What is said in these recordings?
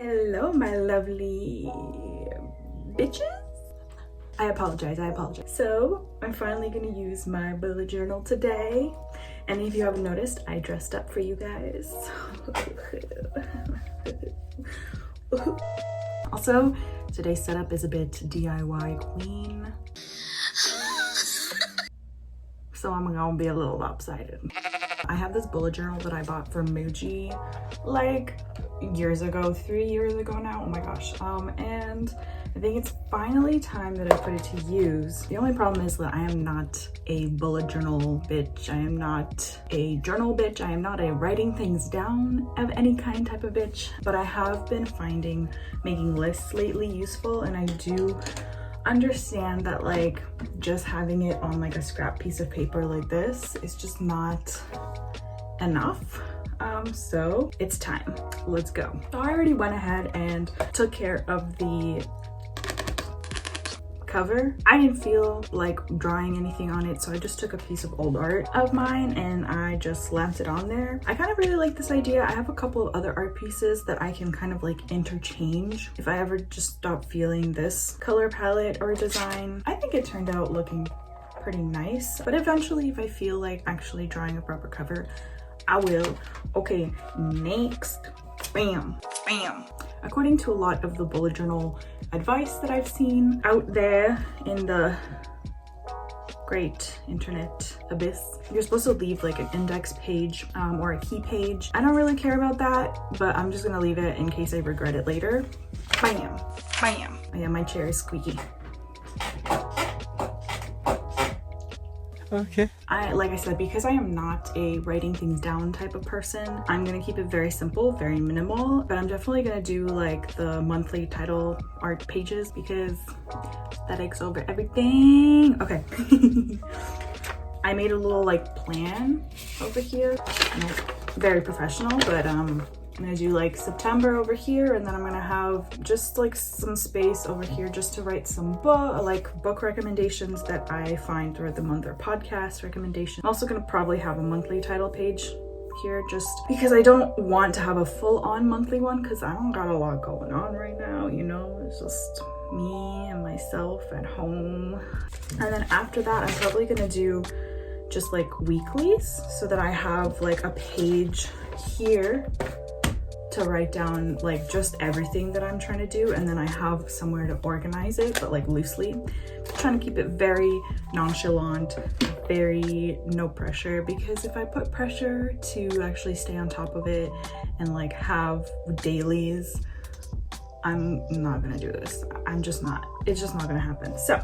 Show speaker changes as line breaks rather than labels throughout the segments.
Hello, my lovely bitches. I apologize. So I'm finally gonna use my bullet journal today. And if you haven't noticed, I dressed up for you guys. Also, today's setup is a bit DIY queen. So I'm gonna be a little lopsided. I have this bullet journal that I bought from Muji like years ago, 3 years ago now, oh my gosh. And I think it's finally time that I put it to use. The only problem is that I am not a bullet journal bitch. I am not a journal bitch. I am not a writing things down of any kind type of bitch, but I have been finding making lists lately useful, and I do understand that like just having it on like a scrap piece of paper like this is just not enough. So it's time, let's go. So I already went ahead and took care of the cover. I didn't feel like drawing anything on it, so I just took a piece of old art of mine and I just slapped it on there. I kind of really like this idea. I have a couple of other art pieces that I can kind of like interchange if I ever just stop feeling this color palette or design. I think it turned out looking pretty nice, but eventually if I feel like actually drawing a proper cover, I will. Okay, next. Bam, bam. According to a lot of the bullet journal advice that I've seen out there in the great internet abyss, you're supposed to leave like an index page or a key page. I don't really care about that, but I'm just gonna leave it in case I regret it later. Bam, bam. Oh yeah, my chair is squeaky.
Okay.
Like I said, because I am not a writing things down type of person, I'm gonna keep it very simple, very minimal, but I'm definitely gonna do like the monthly title art pages because aesthetics over everything. Okay. I made a little like plan over here. Very professional, but I'm gonna do like September over here, and then I'm gonna have just like some space over here just to write some book recommendations that I find throughout the month, or podcast recommendations. I'm also gonna probably have a monthly title page here just because I don't want to have a full-on monthly one because I don't got a lot going on right now, you know. It's just me and myself at home. And then after that, I'm probably gonna do just like weeklies so that I have like a page here to write down like just everything that I'm trying to do, and then I have somewhere to organize it, but like loosely. I'm trying to keep it very nonchalant, very no pressure, because if I put pressure to actually stay on top of it and like have dailies, I'm not gonna do this. I'm just not. It's just not gonna happen. So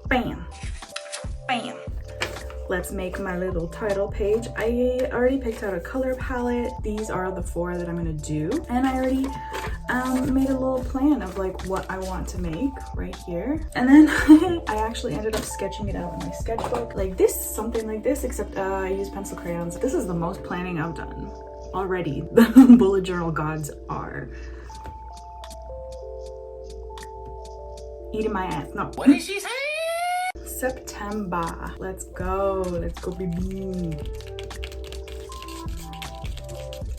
bam, bam. Let's make my little title page. I already picked out a color palette. These are the 4 that I'm gonna do. And I already made a little plan of like what I want to make right here. And then I actually ended up sketching it out in my sketchbook. Like this, something like this, except I use pencil crayons. This is the most planning I've done already. The bullet journal gods are eating my ass. No.
What did she say?
September. Let's go, baby.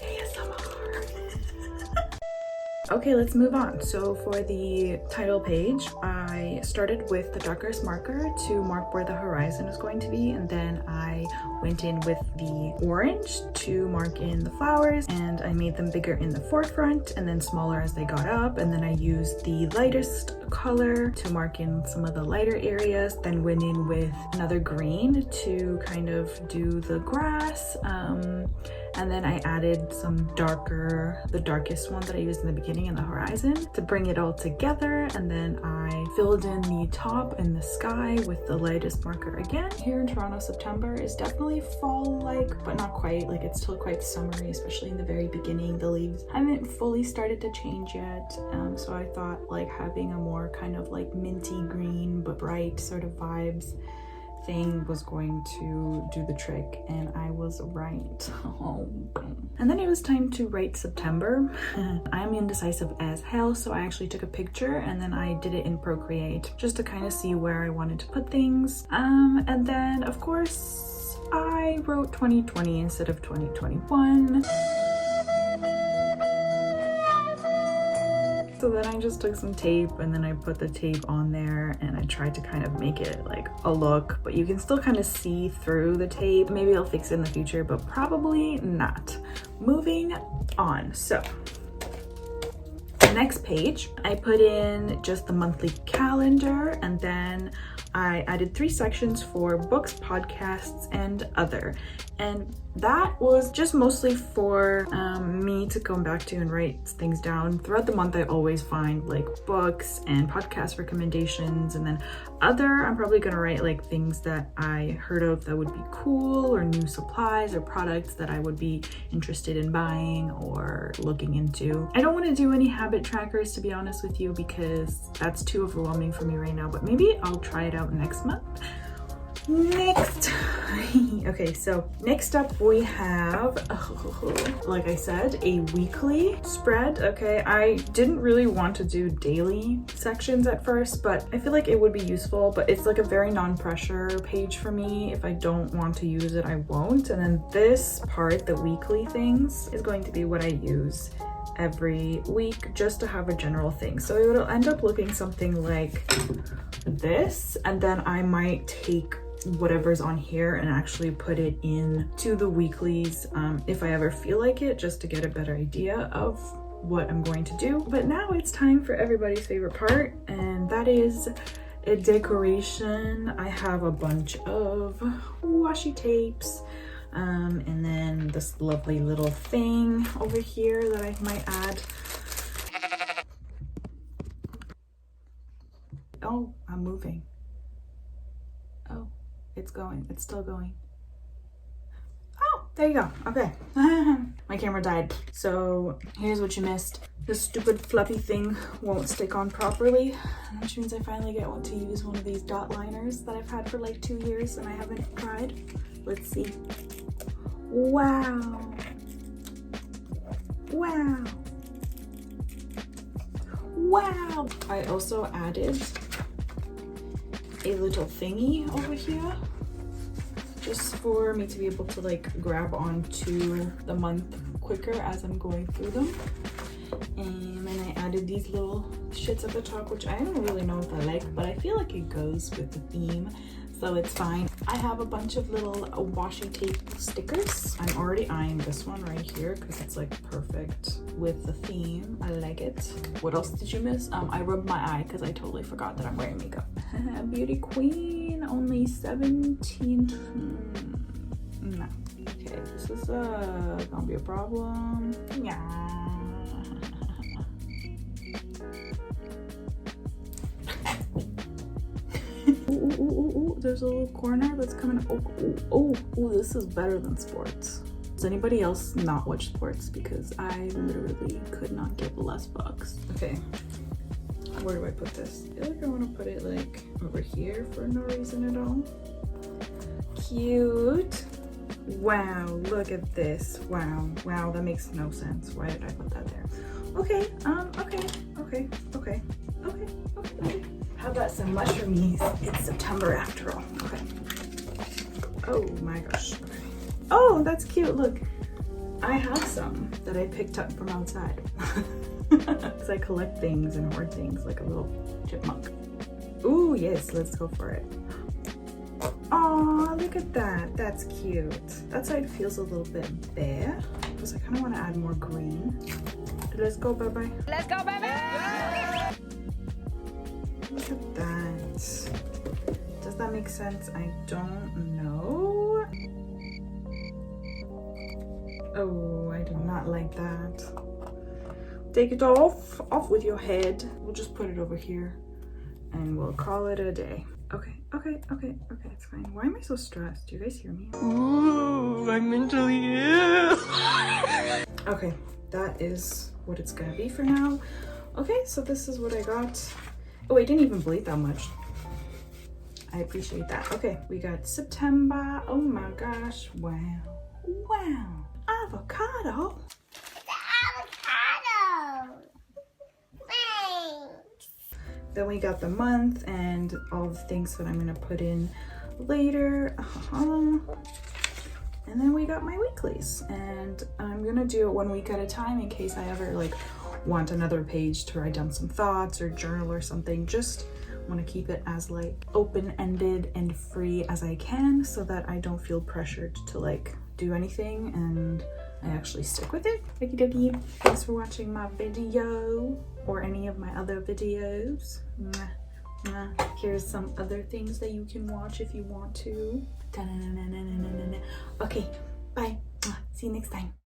ASMR. Okay, let's move on. So for the title page, I started with the darkest marker to mark where the horizon is going to be, and then I went in with the orange to mark in the flowers, and I made them bigger in the forefront and then smaller as they got up, and then I used the lightest color to mark in some of the lighter areas, then went in with another green to kind of do the grass, and then I added some darker, the darkest one that I used in the beginning and the horizon to bring it all together, and then I filled in the top and the sky with the lightest marker again. Here in Toronto, September is definitely fall-like, but not quite. Like it's still quite summery, especially in the very beginning. The leaves haven't fully started to change yet, so I thought like having a more kind of like minty green but bright sort of vibes thing was going to do the trick, and I was right. And then it was time to write September. I'm indecisive as hell, so I actually took a picture and then I did it in Procreate just to kind of see where I wanted to put things. And then of course I wrote 2020 instead of 2021. so then I just took some tape and then I put the tape on there and I tried to kind of make it like a look, but you can still kind of see through the tape. Maybe I'll fix it in the future, but probably not. Moving on. So next page, I put in just the monthly calendar, and then I added 3 sections for books, podcasts, and other. And that was just mostly for me to come back to and write things down. Throughout the month, I always find like books and podcast recommendations, and then other, I'm probably gonna write like things that I heard of that would be cool, or new supplies or products that I would be interested in buying or looking into. I don't want to do any habit trackers, to be honest with you, because that's too overwhelming for me right now, but maybe I'll try it out next month. Next, okay, so next up we have, like I said, a weekly spread. Okay, I didn't really want to do daily sections at first, but I feel like it would be useful, but it's like a very non-pressure page for me. If I don't want to use it, I won't. And then this part, the weekly things, is going to be what I use every week just to have a general thing. So it'll end up looking something like this, and then I might take whatever's on here and actually put it in to the weeklies if I ever feel like it, just to get a better idea of what I'm going to do. But now it's time for everybody's favorite part, and that is a decoration. I have a bunch of washi tapes and then this lovely little thing over here that I might add. Oh, I'm moving. Oh, it's going. It's still going. Oh, there you go. Okay. My camera died. So here's what you missed. This stupid fluffy thing won't stick on properly, which means I finally get to use one of these dot liners that I've had for like 2 years and I haven't tried. Let's see. Wow. Wow. Wow. I also added a little thingy over here just for me to be able to like grab onto the month quicker as I'm going through them. And then I added these little shits at the top, which I don't really know if I like, but I feel like it goes with the theme, so it's fine. I have a bunch of little washi tape stickers. I'm already eyeing this one right here because it's like perfect with the theme. I like it. What else did you miss? I rubbed my eye because I totally forgot that I'm wearing makeup. Beauty queen, only 17. No. Okay, this is gonna be a problem. Yeah. Ooh, there's a little corner that's coming. Oh, this is better than sports. Does anybody else not watch sports? Because I literally could not give less fucks. Okay, where do I put this? I feel like I want to put it like over here for no reason at all. Cute. Wow, look at this. Wow, that makes no sense. Why did I put that there? Okay, okay. How about some mushroomies? It's September after all. Okay. Oh my gosh. Okay. Oh, that's cute. Look, I have some that I picked up from outside. Because I collect things and hoard things like a little chipmunk. Ooh, yes, let's go for it. Oh, look at that. That's cute. That side feels a little bit bare because I kind of want to add more green. Let's go, bye-bye.
Let's go, baby!
Look at that. Does that make sense? I don't know. Oh, I do not like that. Take it off. Off with your head. We'll just put it over here and we'll call it a day. Okay, it's fine. Why am I so stressed? Do you guys hear me? Ooh, I'm mentally ill. Okay, that is what it's gonna be for now. Okay, so this is what I got. Oh, I didn't even bleed that much. I appreciate that. Okay, we got September. Oh my gosh, wow. Avocado. Then we got the month and all the things that I'm gonna put in later. And then we got my weeklies, and I'm gonna do it 1 week at a time in case I ever like want another page to write down some thoughts or journal or something. Just want to keep it as like open-ended and free as I can so that I don't feel pressured to like do anything and I actually stick with it. Okie dokie. Thanks for watching my video or any of my other videos. Mwah, mwah. Here's some other things that you can watch if you want to. Okay, bye. See you next time.